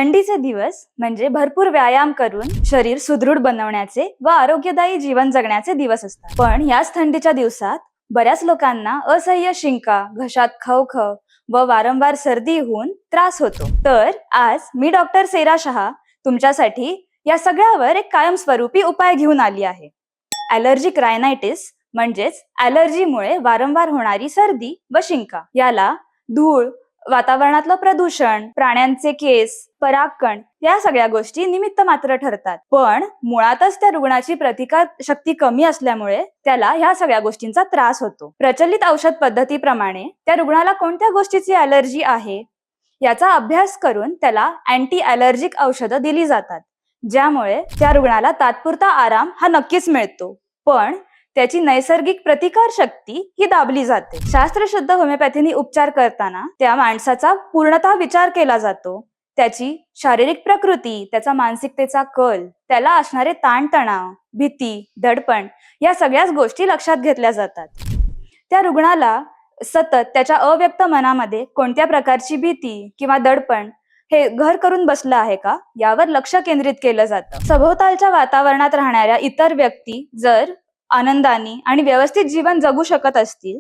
थंडीचे दिवस म्हणजे भरपूर व्यायाम करून शरीर सुदृढ बनवण्याचे व आरोग्यदायी जीवन जगण्याचे दिवस असतात. पण याच थंडीच्या दिवसात बऱ्याच लोकांना असह्य शिंका, घशात खवखव व वारंवार सर्दी होऊन त्रास होतो. तर आज मी डॉक्टर सेरा शहा तुमच्यासाठी या सगळ्यावर एक कायमस्वरूपी उपाय घेऊन आली आहे. ॲलर्जिक रायनायटिस म्हणजेच ॲलर्जीमुळे वारंवार होणारी सर्दी व शिंका. याला धूळ, वातावरणातलं प्रदूषण, प्राण्यांचे केस, परागकण या सगळ्या गोष्टी निमित्त मात्र ठरतात. पण मुळातच त्या रुग्णाची प्रतिकार शक्ती कमी असल्यामुळे त्याला ह्या सगळ्या गोष्टींचा त्रास होतो. प्रचलित औषध पद्धतीप्रमाणे त्या रुग्णाला कोणत्या गोष्टीची ॲलर्जी आहे याचा अभ्यास करून त्याला अँटी ॲलर्जिक औषधं दिली जातात, ज्यामुळे त्या रुग्णाला तात्पुरता आराम हा नक्कीच मिळतो, पण त्याची नैसर्गिक प्रतिकार शक्ती ही दाबली जाते. शास्त्रशुद्ध होमिओपॅथीने उपचार करताना त्या माणसाचा पूर्णतः विचार केला जातो. त्याची शारीरिक प्रकृती, त्याचा मानसिकतेचा कल, त्याला असणारे ताणतणाव, भीती, दडपण या सगळ्याच गोष्टी लक्षात घेतल्या जातात. त्या रुग्णाला सतत त्याच्या अव्यक्त मनामध्ये कोणत्या प्रकारची भीती किंवा दडपण हे घर करून बसलं आहे का यावर लक्ष केंद्रित केलं जातं. सभोवतालच्या वातावरणात राहणाऱ्या इतर व्यक्ती जर आनंदाने आणि व्यवस्थित जीवन जगू शकत असतील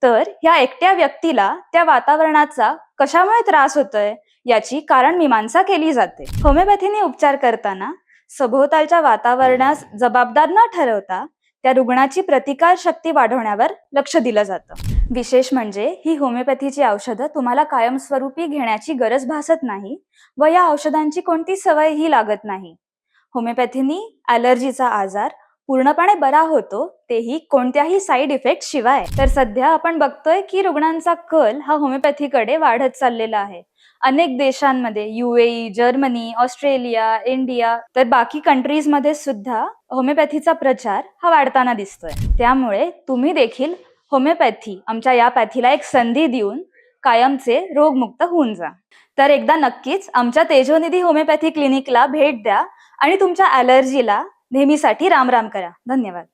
तर ह्या एकट्या व्यक्तीला त्या वातावरणाचा कशामुळे त्रास होतोय याची कारण मीमांसा केली जाते. होमिओपॅथीने उपचार करताना सभोवतालच्या वातावरणास जबाबदार न ठरवता त्या रुग्णाची प्रतिकार शक्ती वाढवण्यावर लक्ष दिलं जातं. विशेष म्हणजे ही होमिओपॅथीची औषधं तुम्हाला कायमस्वरूपी घेण्याची गरज भासत नाही व या औषधांची कोणती सवयही लागत नाही. होमिओपॅथीने ॲलर्जीचा आजार पूर्णपणे बरा होतो, तेही कोणत्याही साईड इफेक्ट शिवाय. तर सध्या आपण बघतोय की रुग्णांचा कल हा होमिओपॅथीकडे वाढत चाललेला आहे. अनेक देशांमध्ये UAE, जर्मनी, ऑस्ट्रेलिया, इंडिया तर बाकी कंट्रीजमध्ये सुद्धा होमिओपॅथीचा प्रचार हा वाढताना दिसतोय. त्यामुळे तुम्ही देखील होमिओपॅथी आमच्या या पॅथीला एक संधी देऊन कायमचे रोगमुक्त होऊन जा. तर एकदा नक्कीच आमच्या तेजोनिधी होमिओपॅथी क्लिनिकला भेट द्या आणि तुमच्या ॲलर्जीला नेहमीसाठी रामराम करा. धन्यवाद.